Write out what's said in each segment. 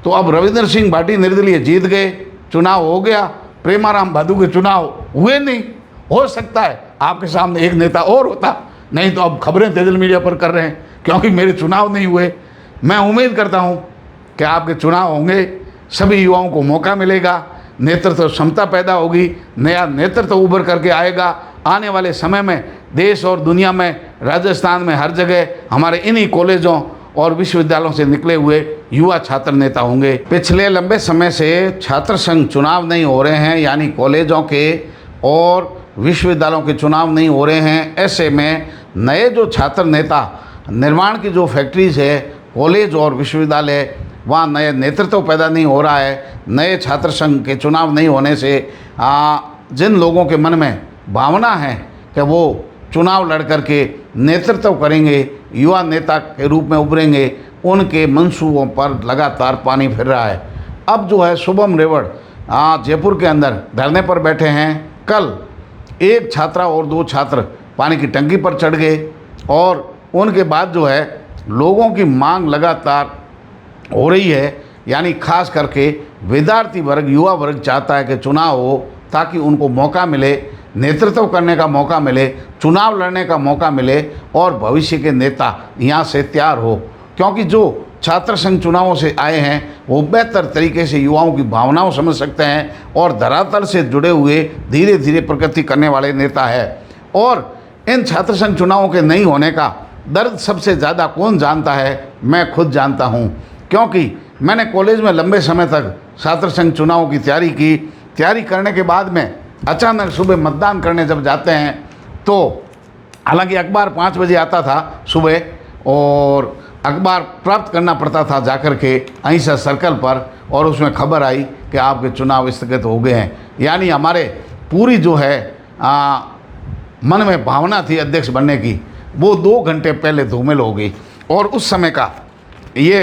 तो अब रविंद्र सिंह भाटी निर्दलीय जीत गए, चुनाव हो गया, प्रेमाराम भादु के चुनाव हुए नहीं। हो सकता है आपके सामने एक नेता और होता, नहीं तो अब खबरें तेजल मीडिया पर कर रहे हैं क्योंकि मेरे चुनाव नहीं हुए। मैं उम्मीद करता हूं कि आपके चुनाव होंगे, सभी युवाओं को मौका मिलेगा, नेतृत्व क्षमता पैदा होगी, नया नेतृत्व उभर करके आएगा। आने वाले समय में देश और दुनिया में, राजस्थान में, हर जगह हमारे इन्हीं कॉलेजों और विश्वविद्यालयों से निकले हुए युवा छात्र नेता होंगे। पिछले लंबे समय से छात्र संघ चुनाव नहीं हो रहे हैं, यानी कॉलेजों के और विश्वविद्यालयों के चुनाव नहीं हो रहे हैं। ऐसे में नए जो छात्र नेता, निर्माण की जो फैक्ट्रीज है, कॉलेज और विश्वविद्यालय, वहाँ नए नेतृत्व पैदा नहीं हो रहा है। नए छात्र संघ के चुनाव नहीं होने से जिन लोगों के मन में भावना है कि वो चुनाव लड़ करके नेतृत्व करेंगे, युवा नेता के रूप में उभरेंगे, उनके मंसूबों पर लगातार पानी फिर रहा है। अब जो है शुभम रेवड़ जयपुर के अंदर धरने पर बैठे हैं। कल एक छात्रा और 2 छात्र पानी की टंकी पर चढ़ गए और उनके बाद जो है लोगों की मांग लगातार हो रही है, यानी खास करके विद्यार्थी वर्ग, युवा वर्ग चाहता है कि चुनाव हो ताकि उनको मौका मिले, नेतृत्व करने का मौका मिले, चुनाव लड़ने का मौका मिले और भविष्य के नेता यहाँ से तैयार हो। क्योंकि जो छात्र संघ चुनावों से आए हैं वो बेहतर तरीके से युवाओं की भावनाओं समझ सकते हैं और धरातल से जुड़े हुए धीरे धीरे प्रगति करने वाले नेता है। और इन छात्र संघ चुनावों के नहीं होने का दर्द सबसे ज़्यादा कौन जानता है? मैं खुद जानता हूँ, क्योंकि मैंने कॉलेज में लंबे समय तक छात्र संघ चुनावों की तैयारी की। तैयारी करने के बाद में अचानक सुबह मतदान करने जब जाते हैं तो हालांकि अखबार 5 बजे आता था सुबह और अखबार प्राप्त करना पड़ता था जाकर के अहिंसा सर्कल पर, और उसमें खबर आई कि आपके चुनाव स्थगित हो गए हैं। यानी हमारे पूरी जो है मन में भावना थी अध्यक्ष बनने की, वो 2 घंटे पहले धूमिल हो गई। और उस समय का ये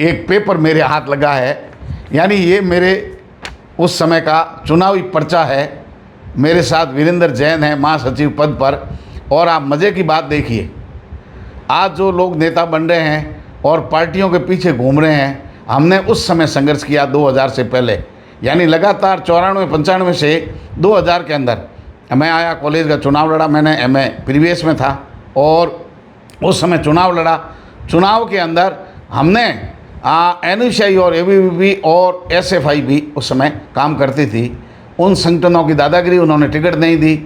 एक पेपर मेरे हाथ लगा है, यानी ये मेरे उस समय का चुनावी पर्चा है। मेरे साथ वीरेंद्र जैन है महासचिव पद पर। और आप मज़े की बात देखिए, आज जो लोग नेता बन रहे हैं और पार्टियों के पीछे घूम रहे हैं, हमने उस समय संघर्ष किया 2000 से पहले, यानी लगातार 94-95 से 2000 के अंदर मैं आया, कॉलेज का चुनाव लड़ा। मैंने MA प्रीवियस में था और उस समय चुनाव लड़ा। चुनाव के अंदर हमने NUCI और ABVP और SFI भी उस समय काम करती थी। उन संगठनों की दादागिरी, उन्होंने टिकट नहीं दी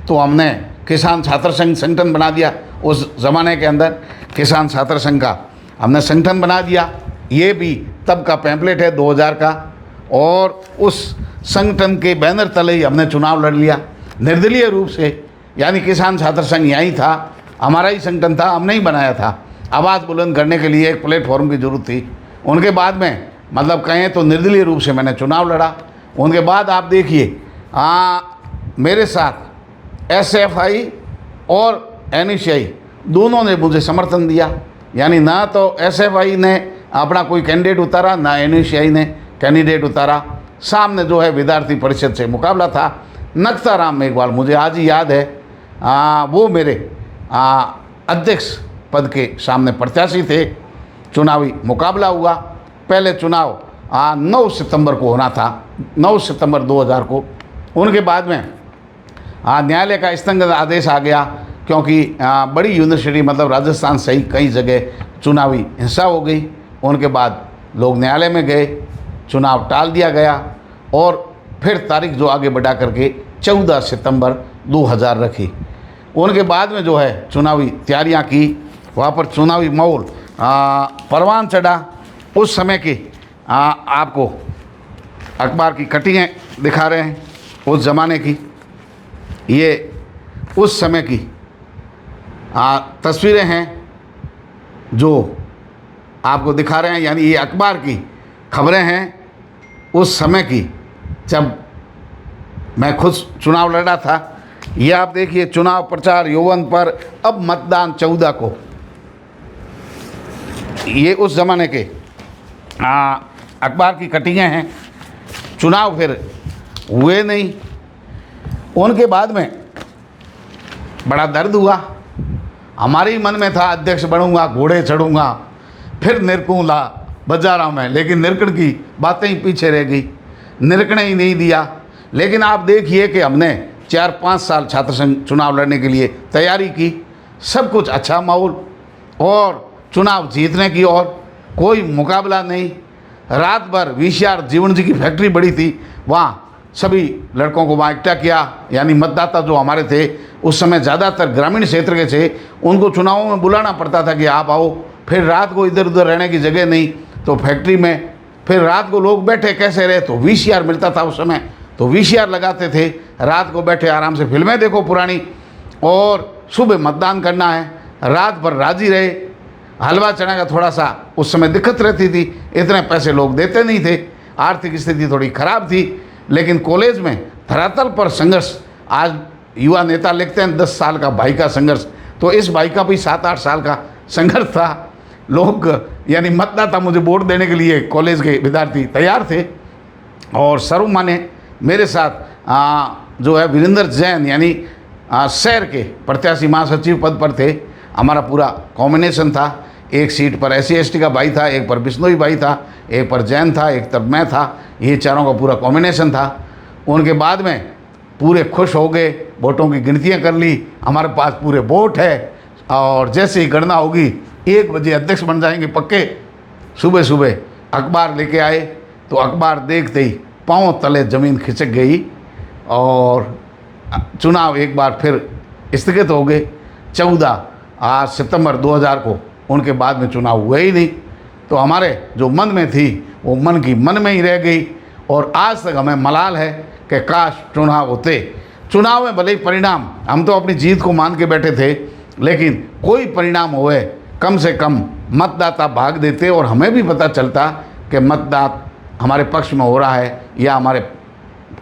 तो हमने किसान छात्र संघ संगठन बना दिया। उस ज़माने के अंदर किसान छात्र संघ का हमने संगठन बना दिया। ये भी तब का पैम्पलेट है 2000 का, और उस संगठन के बैनर तले ही हमने चुनाव लड़ लिया निर्दलीय रूप से। यानी किसान छात्र संघ यहीं था, हमारा ही संगठन था, हमने ही बनाया था। आवाज़ बुलंद करने के लिए एक प्लेटफॉर्म की ज़रूरत थी। उनके बाद में मतलब कहें तो निर्दलीय रूप से मैंने चुनाव लड़ा। उनके बाद आप देखिए मेरे साथ SFI और NUCI दोनों ने मुझे समर्थन दिया। यानी ना तो SFI ने अपना कोई कैंडिडेट उतारा, ना NUCI ने कैंडिडेट उतारा। सामने जो है विद्यार्थी परिषद से मुकाबला था। नक्ताराम मेघवाल, मुझे आज ही याद है, वो मेरे अध्यक्ष पद के सामने प्रत्याशी थे। चुनावी मुकाबला हुआ। पहले चुनाव 9 सितंबर को होना था, 9 सितंबर 2000 को। उनके बाद में न्यायालय का स्थगन आदेश आ गया क्योंकि बड़ी यूनिवर्सिटी मतलब राजस्थान सहित कई जगह चुनावी हिंसा हो गई। उनके बाद लोग न्यायालय में गए, चुनाव टाल दिया गया और फिर तारीख जो आगे बढ़ा करके 14 सितंबर 2000 रखी। उनके बाद में जो है चुनावी तैयारियां की, वहाँ पर चुनावी माहौल परवान चढ़ा। उस समय की आपको अखबार की कटिंगें दिखा रहे हैं उस ज़माने की। ये उस समय की तस्वीरें हैं जो आपको दिखा रहे हैं, यानी ये अखबार की खबरें हैं उस समय की जब मैं खुद चुनाव लड़ा था। ये आप देखिए, चुनाव प्रचार यौवन पर, अब मतदान 14 को। ये उस ज़माने के अखबार की कटिंगें हैं। चुनाव फिर हुए नहीं। उनके बाद में बड़ा दर्द हुआ। हमारे ही मन में था अध्यक्ष बनूंगा, घोड़े चढ़ूंगा, फिर निरकूंगा बजा रहा हूँ मैं, लेकिन निरकण की बातें ही पीछे रह गई, निरकने ही नहीं दिया। लेकिन आप देखिए कि हमने 4-5 साल छात्र संघ चुनाव लड़ने के लिए तैयारी की, सब कुछ अच्छा माहौल और चुनाव जीतने की और कोई मुकाबला नहीं। रात भर VCR जीवन जी की फैक्ट्री बड़ी थी, वहाँ सभी लड़कों को वहाँ इकट्ठा किया। यानी मतदाता जो हमारे थे उस समय ज़्यादातर ग्रामीण क्षेत्र के थे, उनको चुनावों में बुलाना पड़ता था कि आप आओ। फिर रात को इधर उधर रहने की जगह नहीं, तो फैक्ट्री में फिर रात को लोग बैठे कैसे रहे, तो VCR मिलता था उस समय, तो VCR लगाते थे, रात को बैठे आराम से फिल्में देखो पुरानी, और सुबह मतदान करना है। रात भर राजी रहे। हलवा चना का थोड़ा सा उस समय दिक्कत रहती थी, इतने पैसे लोग देते नहीं थे, आर्थिक स्थिति थोड़ी खराब थी। लेकिन कॉलेज में धरातल पर संघर्ष, आज युवा नेता लिखते हैं 10 साल का भाई का संघर्ष, तो इस भाई का भी 7-8 साल का संघर्ष था। लोग यानी मतदाता मुझे वोट देने के लिए कॉलेज के विद्यार्थी तैयार थे। और सर्वमा ने मेरे साथ जो है वीरेंद्र जैन यानी शहर के प्रत्याशी महासचिव पद पर थे। हमारा पूरा कॉम्बिनेशन था, एक सीट पर SC/ST का भाई था, एक पर बिश्नोई भाई था, एक पर जैन था, एक तरफ मैं था, ये चारों का पूरा कॉम्बिनेशन था। उनके बाद में पूरे खुश हो गए, वोटों की गिनतियाँ कर ली, हमारे पास पूरे वोट है, और जैसे ही गणना होगी 1 बजे अध्यक्ष बन जाएंगे पक्के। सुबह सुबह अखबार लेके आए, तो अखबार देखते ही पाँव तले ज़मीन खिसक गई और चुनाव एक बार फिर स्थगित हो गए। 14 सितंबर 2000 को उनके बाद में चुनाव हुए ही नहीं। तो हमारे जो मन में थी वो मन की मन में ही रह गई, और आज तक हमें मलाल है कि काश चुनाव होते। चुनाव में भले ही परिणाम, हम तो अपनी जीत को मान के बैठे थे, लेकिन कोई परिणाम होए कम से कम मतदाता भाग देते और हमें भी पता चलता कि मतदान हमारे पक्ष में हो रहा है या हमारे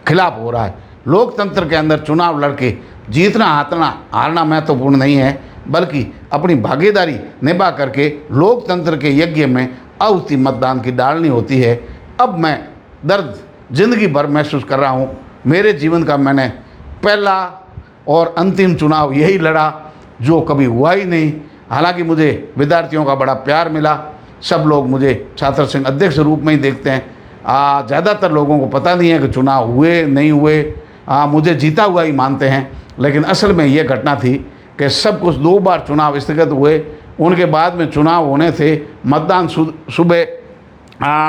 खिलाफ हो रहा है। लोकतंत्र के अंदर चुनाव लड़के जीतना हारना महत्वपूर्ण नहीं है, बल्कि अपनी भागीदारी निभा करके लोकतंत्र के यज्ञ में आहुति मतदान की डालनी होती है। अब मैं दर्द जिंदगी भर महसूस कर रहा हूँ। मेरे जीवन का मैंने पहला और अंतिम चुनाव यही लड़ा जो कभी हुआ ही नहीं। हालांकि मुझे विद्यार्थियों का बड़ा प्यार मिला, सब लोग मुझे छात्र संघ अध्यक्ष रूप में ही देखते हैं। ज़्यादातर लोगों को पता नहीं है कि चुनाव हुए नहीं हुए, मुझे जीता हुआ ही मानते हैं। लेकिन असल में ये घटना थी कि सब कुछ 2 बार चुनाव स्थगित हुए, उनके बाद में चुनाव होने थे। मतदान सुबह,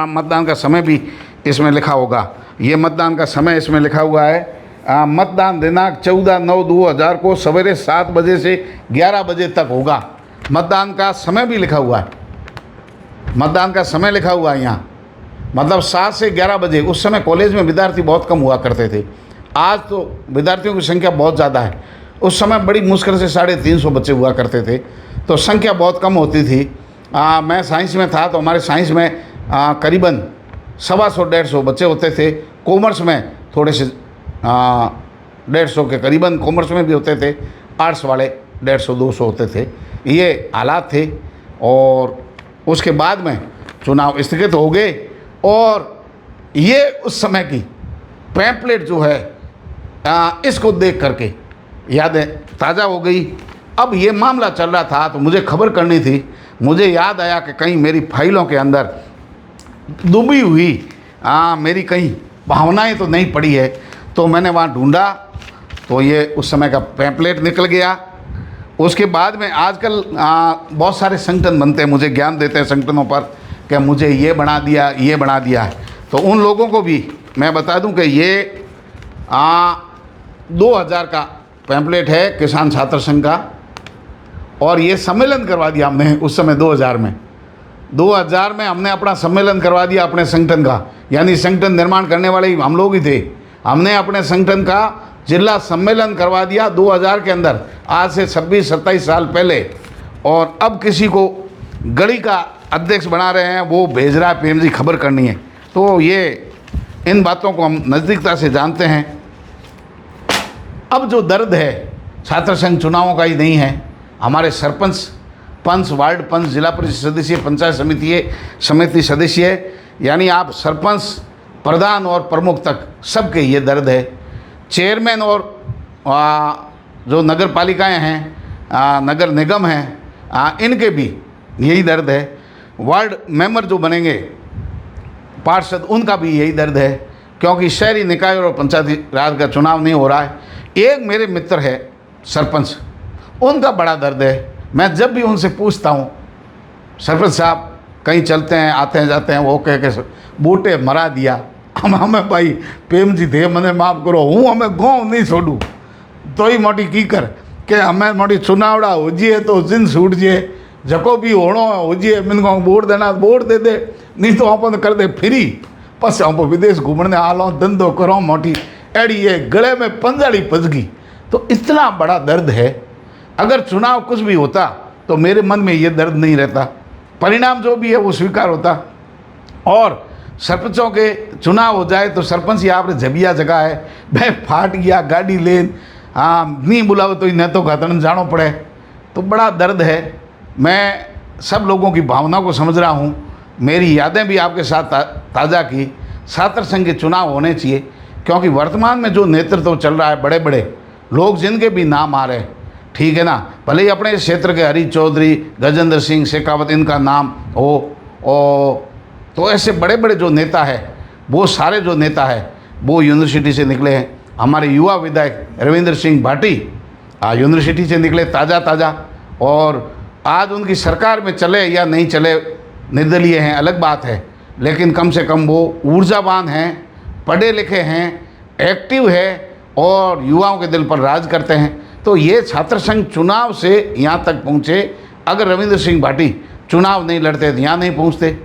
मतदान का समय भी इसमें लिखा होगा, ये मतदान का समय इसमें लिखा हुआ है। मतदान दिनांक 14/9/2000 को सवेरे 7 बजे से 11 बजे तक होगा। मतदान का समय भी लिखा हुआ है, मतदान का समय लिखा हुआ है यहाँ, मतलब 7 से 11 बजे। उस समय कॉलेज में विद्यार्थी बहुत कम हुआ करते थे, आज तो विद्यार्थियों की संख्या बहुत ज़्यादा है। उस समय बड़ी मुश्किल से 350 बच्चे हुआ करते थे, तो संख्या बहुत कम होती थी। मैं साइंस में था तो हमारे साइंस में करीबन 125-150 बच्चे होते थे। कॉमर्स में थोड़े से 150 के करीबन कॉमर्स में भी होते थे, आर्ट्स वाले 150-200 होते थे। ये हालात थे। और उसके बाद में चुनाव स्थगित हो गए, और ये उस समय की पैम्पलेट जो है इसको देख करके यादें ताज़ा हो गई। अब ये मामला चल रहा था तो मुझे खबर करनी थी। मुझे याद आया कि कहीं मेरी फाइलों के अंदर डूबी हुई मेरी कहीं भावनाएं तो नहीं पड़ी है, तो मैंने वहाँ ढूंढा तो ये उस समय का पैम्पलेट निकल गया। उसके बाद में आजकल बहुत सारे संगठन बनते हैं, मुझे ज्ञान देते हैं संगठनों पर कि मुझे ये बना दिया, ये बना दिया है। तो उन लोगों को भी मैं बता दूं कि ये 2000 का पैम्पलेट है किसान छात्र संघ का, और ये सम्मेलन करवा दिया हमने उस समय 2000 में हमने अपना सम्मेलन करवा दिया अपने संगठन का। यानी संगठन निर्माण करने वाले ही हम लोग ही थे। हमने अपने संगठन का जिला सम्मेलन करवा दिया 2000 के अंदर, आज से 26-27 साल पहले। और अब किसी को गली का अध्यक्ष बना रहे हैं, वो भेज रहा है PM जी खबर करनी है। तो ये इन बातों को हम नज़दीकता से जानते हैं। अब जो दर्द है छात्र संघ चुनावों का ही नहीं है, हमारे सरपंच, पंच, वार्ड पंच, जिला परिषद सदस्य, पंचायत समिति सदस्य, यानी आप सरपंच, प्रधान और प्रमुख तक सबके ये दर्द है। चेयरमैन और जो नगर पालिकाएँ हैं, नगर निगम हैं, इनके भी यही दर्द है। वार्ड मेंबर जो बनेंगे पार्षद, उनका भी यही दर्द है, क्योंकि शहरी निकाय और पंचायती राज का चुनाव नहीं हो रहा है। एक मेरे मित्र है सरपंच, उनका बड़ा दर्द है। मैं जब भी उनसे पूछता हूँ, सरपंच साहब कहीं चलते हैं, आते हैं जाते हैं, वो कह के बूटे मरा दिया, हमें भाई प्रेम जी थे, मैंने माफ़ करो, हूँ हमें गाँव नहीं छोड़ू तो ही मोटी की कर के हमें मोटी चुनावड़ा हो जिए तो जिन छूट जिए, जको भी होनो हो जिए, मैंने कहूँ वोट देना वोट दे दे, नहीं तो अपन कर दे फ्री, बस आप विदेश घूमने आलो, धंधो करो, मोटी एड़ी ये गले में पंजाड़ी फंस गई। तो इतना बड़ा दर्द है। अगर चुनाव कुछ भी होता तो मेरे मन में ये दर्द नहीं रहता, परिणाम जो भी है वो स्वीकार होता। और सरपंचों के चुनाव हो जाए तो सरपंच यहाँ पर जबिया जगह है, मैं फाट गया गाड़ी लेन, हाँ नहीं बुलाओ तो इन्हें तो घतन जानो पड़े, तो बड़ा दर्द है। मैं सब लोगों की भावना को समझ रहा हूँ। मेरी यादें भी आपके साथ ताज़ा की। छात्र संघ के चुनाव होने चाहिए, क्योंकि वर्तमान में जो नेतृत्व चल रहा है, बड़े बड़े लोग जिनके भी नाम आ रहे हैं, ठीक है ना, भले ही अपने क्षेत्र के हरी चौधरी, गजेंद्र सिंह शेखावत इनका नाम हो, तो ऐसे बड़े बड़े जो नेता है, वो सारे जो नेता है वो यूनिवर्सिटी से निकले हैं। हमारे युवा विधायक रविंद्र सिंह भाटी यूनिवर्सिटी से निकले ताज़ा, और आज उनकी सरकार में चले या नहीं चले, निर्दलीय हैं, अलग बात है, लेकिन कम से कम वो ऊर्जावान हैं, पढ़े लिखे हैं, एक्टिव है और युवाओं के दिल पर राज करते हैं। तो ये छात्र संघ चुनाव से यहाँ तक पहुँचे। अगर रविंद्र सिंह भाटी चुनाव नहीं लड़ते तो यहाँ नहीं पहुँचते।